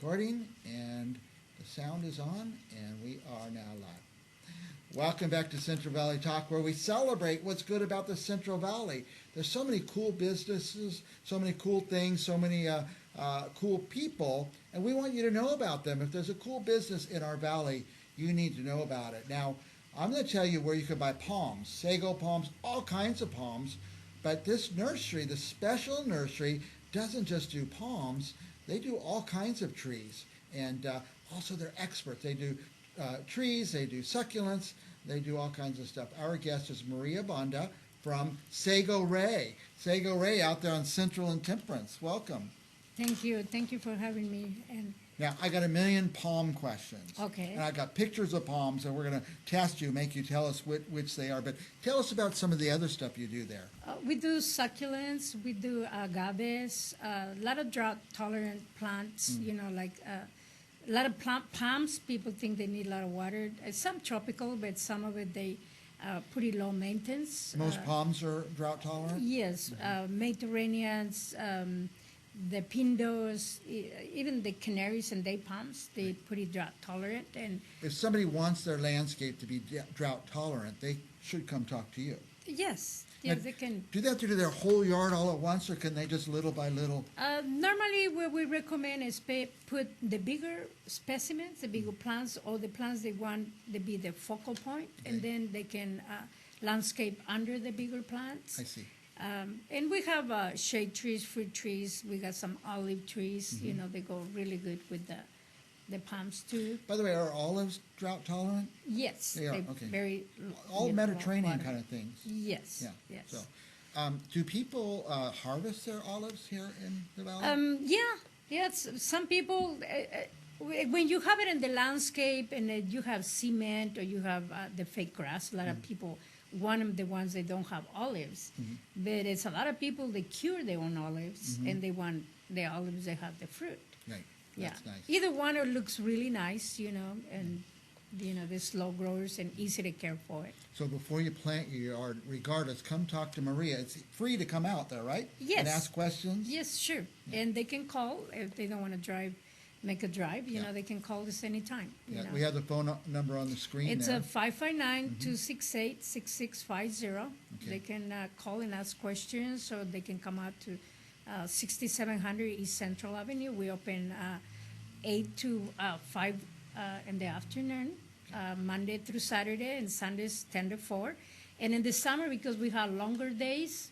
Recording, and the sound is on, and we are now live. Welcome back to Central Valley Talk, where we celebrate what's good about the Central Valley. There's so many cool businesses, so many cool things, so many cool people, and we want you to know about them. If there's a cool business in our valley, you need to know about it. Now, I'm going to tell you where you can buy palms, Sago palms, all kinds of palms, but this nursery, the special nursery, doesn't just do palms. They do all kinds of trees, and also they're experts. They do trees, they do succulents, they do all kinds of stuff. Our guest is Banda from Sago Ray. Sago Ray out there on Central and Temperance. Welcome. Thank you. Thank you for having me. And now, I got a million palm questions. Okay. And I got pictures of palms, and we're going to test you, make you tell us which they are. But tell us about some of the other stuff you do there. We do succulents, we do agaves, a lot of drought-tolerant plants, like a lot of palms. People think they need a lot of water. Some tropical, but some of it, they pretty low maintenance. Most palms are drought-tolerant? Yes. Mediterraneans, the pindos, even the canaries and day palms, they're pretty drought tolerant. And if somebody wants their landscape to be drought tolerant, they should come talk to you. Yes, now, they can. Do they have to do their whole yard all at once, or can they just little by little? Normally, what we recommend is put the bigger specimens, the bigger plants, or the plants they want to be the focal point, and then they can landscape under the bigger plants. I see. And we have shade trees, fruit trees. We got some olive trees. They go really good with the palms too. By the way, are olives drought tolerant? Yes, they are. Okay. Very all Mediterranean kind of things. Yes. Yeah. Yes. So, do people harvest their olives here in the valley? Yes. Some people. When you have it in the landscape and you have cement or you have the fake grass, a lot of people want the ones that don't have olives. But it's a lot of people that cure their own olives and they want the olives that have the fruit. Right. That's nice. Either one it looks really nice, and they're slow growers and easy to care for it. So before you plant your yard, regardless, come talk to Maria. It's free to come out there, right? Yes. And ask questions? Yes, sure. Yeah. And they can call if they don't want to make a drive, they can call us anytime. Yeah, we have the phone number on the screen. It's there. a 559-268-6650. Okay. They can call and ask questions, or they can come out to 6700 East Central Avenue. We open 8 to 5 in the afternoon, Monday through Saturday, and Sundays 10 to 4. And in the summer, because we have longer days,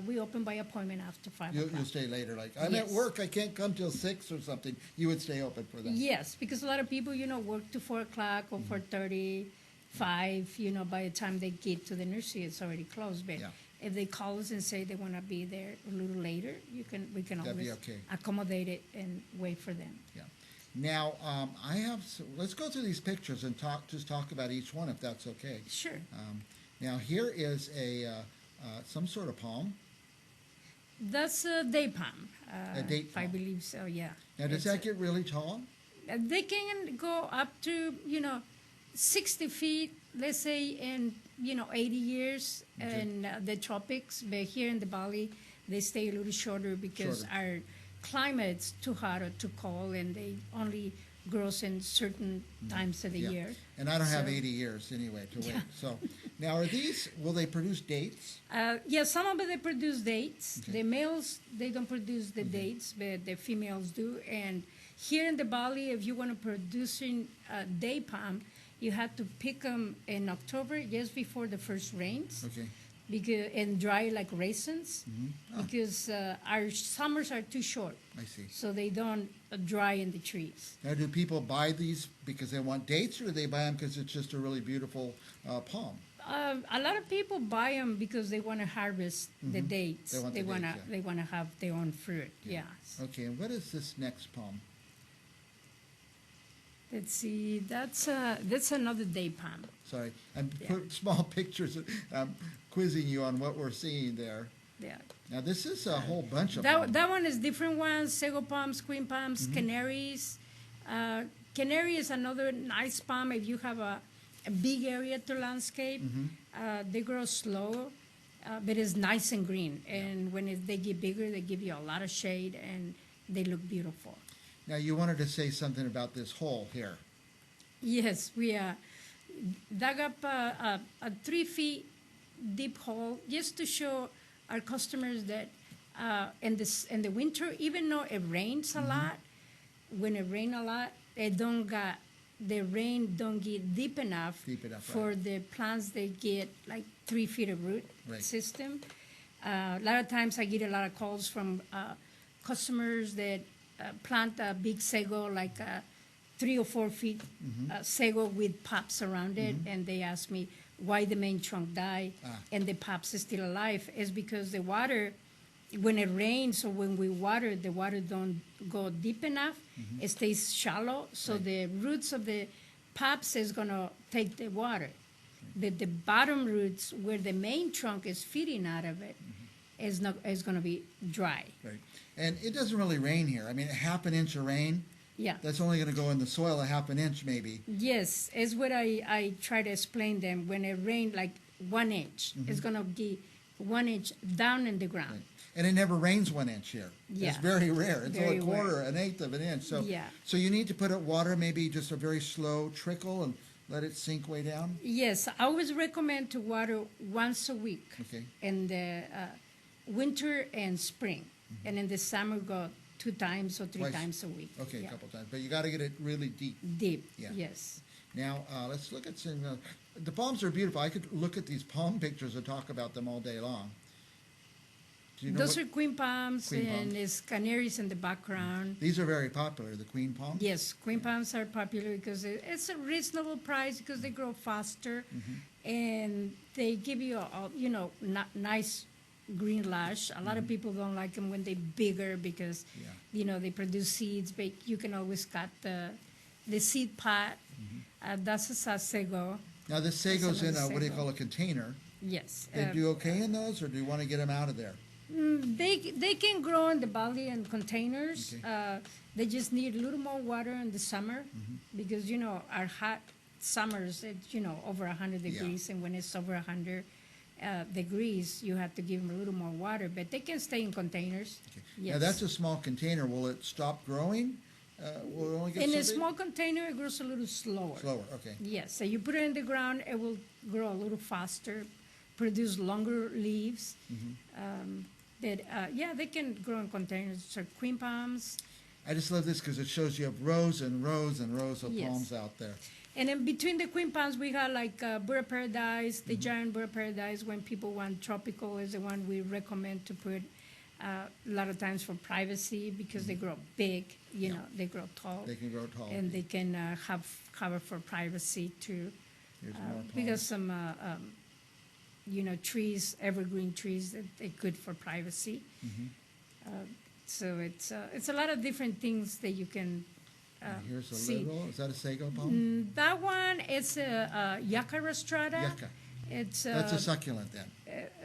we open by appointment after 5 o'clock. You'll stay later, like, I'm at work, I can't come till 6 or something. You would stay open for that. Yes, because a lot of people, work to 4 o'clock or 4:30, 5, by the time they get to the nursery, it's already closed. But if they call us and say they want to be there a little later, we can always accommodate it and wait for them. Yeah. Now, let's go through these pictures and talk about each one, if that's okay. Sure. Now, here is some sort of palm. That's a day palm. A date palm. I believe so, yeah. Now, does that get really tall? They can go up to, 60 feet, let's say, in, 80 years in the tropics. But here in the valley, they stay a little shorter because our climate's too hot or too cold, and they only grows in certain times of the year. And I don't have 80 years anyway to wait. So now will they produce dates? Some of them they produce dates. The males, they don't produce the dates, but the females do. And here in the valley, if you want to produce a day palm, you have to pick them in October, just before the first rains. Okay. And dry like raisins, because our summers are too short. I see. So they don't dry in the trees. Now, do people buy these because they want dates, or do they buy them because it's just a really beautiful palm? A lot of people buy them because they want to harvest the dates. They want to have their own fruit. Yeah. Okay. And what is this next palm? Let's see. That's another day palm. Sorry, I'm putting small pictures. I'm quizzing you on what we're seeing there. Yeah. Now this is a whole bunch of that one is different ones. Sago palms, queen palms, canaries. Canary is another nice palm if you have a big area to landscape. They grow slow, but it's nice and green. And when they get bigger, they give you a lot of shade and they look beautiful. Now, you wanted to say something about this hole here. Yes, we dug up a 3 feet deep hole just to show our customers that in the winter, even though it rains a lot, when it rains a lot, the rain don't get deep enough, for right. the plants. They get like 3 feet of root Right. system. A lot of times I get a lot of calls from customers that plant a big sago, like 3 or 4 feet sago with pops around it, and they ask me why the main trunk died and the pops is still alive. Is because the water, when it rains or when we water, the water don't go deep enough. It stays shallow, so Right. the roots of the pops is gonna take the water. The bottom roots, where the main trunk is feeding out of it, is gonna be dry. Right. And it doesn't really rain here. I mean, a half an inch of rain, Yeah. that's only going to go in the soil a half an inch maybe. Yes, it's what I try to explain them. When it rained like 1 inch, it's gonna be 1 inch down in the ground. Right. And it never rains 1 inch here. Yeah. It's very rare. It's Very a quarter, rare. an eighth of an inch. So, Yeah. so you need to put it water, maybe just a very slow trickle and let it sink way down. Yes, I always recommend to water once a week Okay. in the winter and spring, and in the summer go 2 times or 3 Twice. times a week. Okay, Yeah. a couple times. But you got to get it really deep. Deep. Yeah. Yes. Now, let's look at some. The palms are beautiful. I could look at these palm pictures and talk about them all day long. Do you know Those what- are queen palms, Queen and palms. there's canaries in the background. These are very popular, the queen palm. Yes, queen palms are popular because it's a reasonable price because they grow faster, and they give you nice green lash. A lot of people don't like them when they're bigger because Yeah. they produce seeds, but you can always cut the seed pod. That's a sago. Now, the sago's in another what do you sago. call a container? Yes. They do okay in those, or do you want to get them out of there? They can grow in the valley and containers. Okay. They just need a little more water in the summer because our hot summers, it's over 100 degrees, and when it's over 100 degrees, you have to give them a little more water. But they can stay in containers. Okay. Yes. Now, that's a small container. Will it stop growing? Will it only get In so a big? small container, it grows a little slower. Slower, okay. Yes, so you put it in the ground, it will grow a little faster, produce longer leaves. They can grow in containers. So queen palms, I just love this because it shows you have rows and rows and rows of Yes. palms out there. and in between the queen palms, we got like bird of paradise. The giant bird of paradise, when people want tropical, is the one we recommend to put a lot of times for privacy because they grow big. They grow tall, They can grow tall. and they can have cover for privacy too. Here's more palms. Because some trees, evergreen trees, that they're good for privacy. So it's a lot of different things that you can And here's a see. little. Is that a sago palm? That one is a yucca rostrata. Yucca. It's That's a succulent then.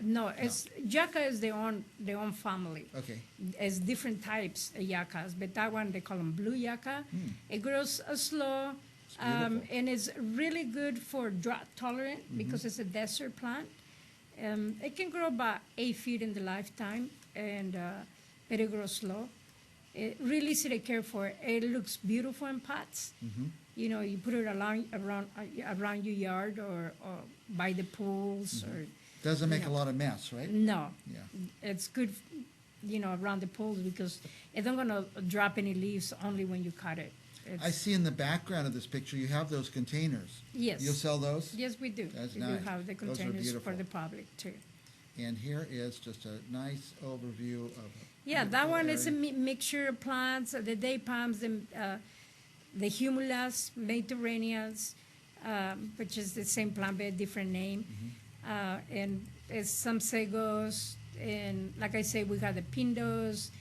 no, it's yucca is their own family. Okay. It's different types of yuccas, but that one they call them blue yucca. It grows slow, beautiful. and it's really good for drought tolerant because it's a desert plant. It can grow about 8 feet in the lifetime, and but it grows slow. It really easy to care for. It looks beautiful in pots. You put it around your yard or by the pools or. Doesn't make a lot of mess, right? No, Yeah. it's good, around the pools because it's not gonna drop any leaves only when you cut it. I see in the background of this picture you have those containers. Yes. You'll sell those? Yes, we do. That's We nice. do have the Those are containers beautiful. for the public too. And here is just a nice overview of a Yeah, that beautiful one is a area. mixture of plants, the day palms, the humulas, mediterraneans, which is the same plant but a different name. And it's some sagos, and like I say, we got the pindos,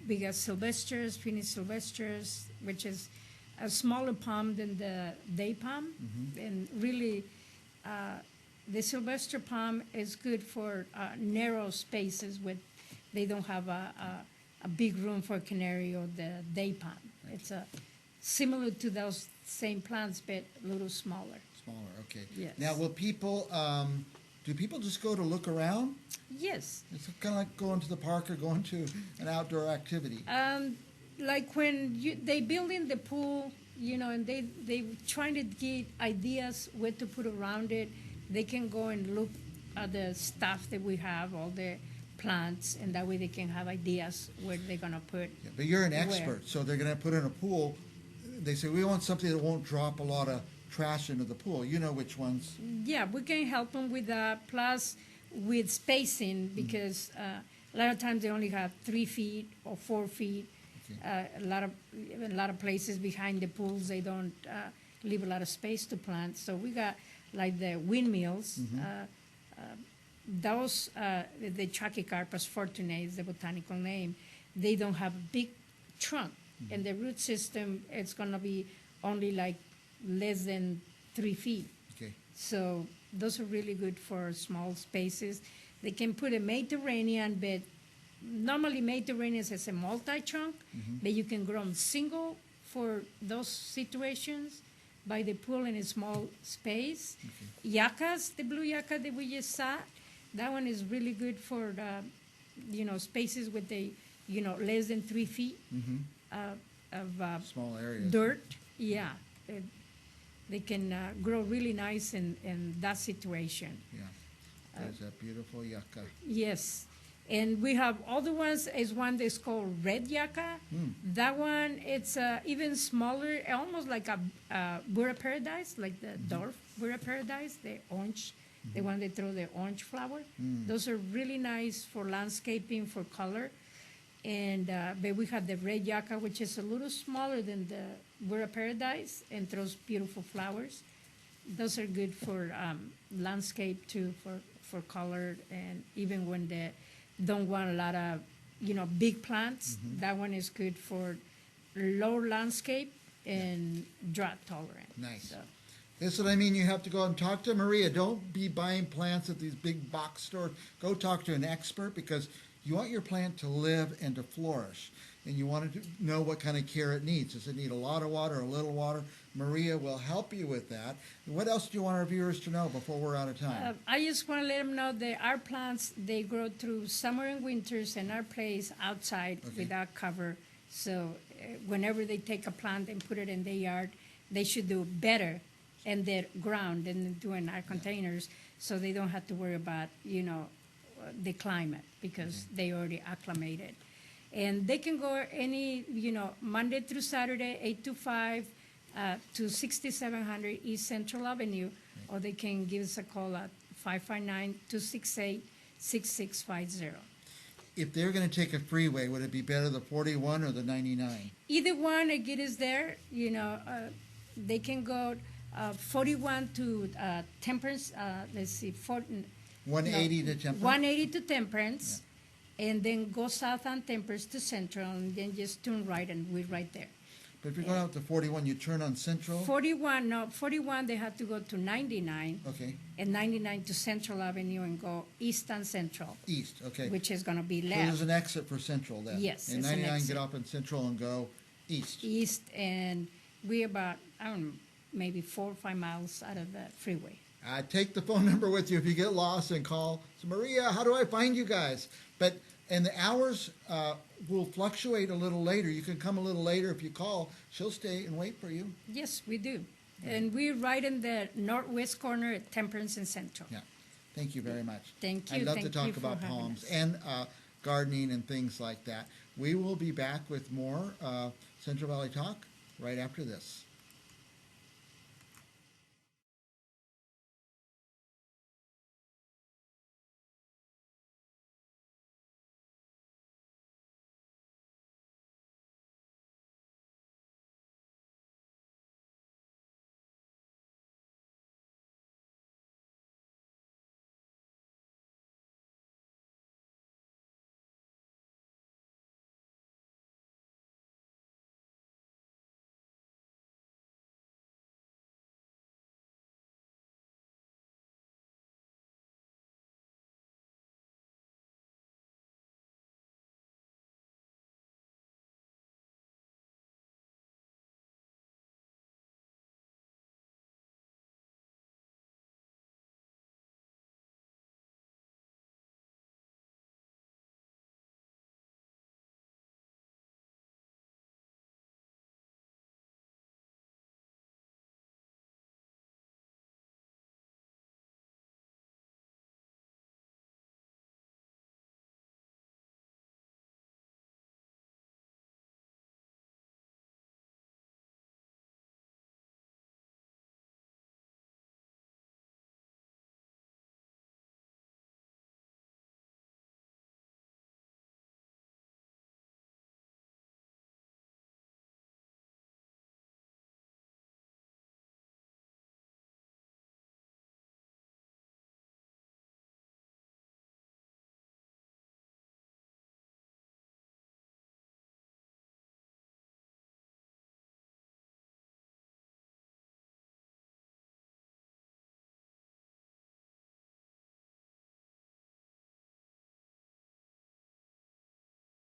we got sylvesters, Phoenix sylvesters, which is a smaller palm than the day palm, and really the sylvester palm is good for narrow spaces with they don't have a big room for canary or the day palm. It's similar to those same plants but a little smaller. Smaller, okay. Yes. Now, will people, do people just go to look around? Yes. It's kind of like going to the park or going to an outdoor activity. like when they build in the pool, and they trying to get ideas where to put around it. They can go and look at the stuff that we have, all the plants, and that way they can have ideas where they're gonna put. Yeah, but you're an where. expert, so they're going to put in a pool. They say, we want something that won't drop a lot of trash into the pool. You know which ones. Yeah, we can help them with that. Plus, with spacing, because a lot of times they only have 3 feet or 4 feet. Okay. A lot of places behind the pools they don't leave a lot of space to plant. So we got like the windmills. Those the Trachycarpus fortunae is the botanical name. They don't have a big trunk, and the root system it's gonna be only like less than 3 feet. Okay. So those are really good for small spaces. They can put a Mediterranean bed. Normally Mediterranean is a multi-trunk, but you can grow them single for those situations by the pool in a small space. Okay. Yuccas, the blue yucca that we just saw, that one is really good for spaces with less than 3 feet of Small areas. dirt. Yeah, they can grow really nice in that situation. Yeah. There's that beautiful yucca. Yes, and we have other ones. Is one that's called red yucca. That one it's even smaller, almost like a Burra paradise, like the dwarf Burra paradise, the orange, the one that throw the orange flower. Those are really nice for landscaping, for color. And but we have the red yucca, which is a little smaller than the Burra paradise and throws beautiful flowers. Those are good for landscape too, for color, and even when they don't want a lot of big plants, that one is good for low landscape and drought tolerant. Nice. So, That's what I mean. You have to go and talk to Maria. Don't be buying plants at these big box stores. Go talk to an expert, because you want your plant to live and to flourish. And you want to know what kind of care it needs. Does it need a lot of water or a little water? Maria will help you with that. What else do you want our viewers to know before we're out of time? I just want to let them know that our plants, they grow through summer and winters in our place outside without cover. So whenever they take a plant and put it in their yard, they should do better in their ground than they do in our containers, so they don't have to worry about, the climate, because they already acclimated. And they can go any, Monday through Saturday, 8 to 5, to 6700 East Central Avenue, or they can give us a call at 559-268-6650. If they're going to take a freeway, would it be better the 41 or the 99? Either one, it get us there. They can go 41 to Temperance. Let's see, 180 to Temperance? 180 to Temperance, and then go south on Temperance to Central, and then just turn right, and we're right there. But if you're going out to 41, you turn on Central? 41, they have to go to 99, Okay. and 99 to Central Avenue and go east on Central, East, okay. which is going to be So left. there's an exit for Central then? Yes, And it's an 99, exit. get off in Central and go east? East, and we about, I don't know, maybe 4 or 5 miles out of the freeway. Take the phone number with you if you get lost and call. So Maria, how do I find you guys? And the hours will fluctuate a little later. You can come a little later if you call. She'll stay and wait for you. Yes, we do. And we're right in the northwest corner at Temperance and Central. Yeah. Thank you very much. Thank you. I'd love to Thank you talk for about having palms us. and gardening and things like that. We will be back with more Central Valley Talk right after this.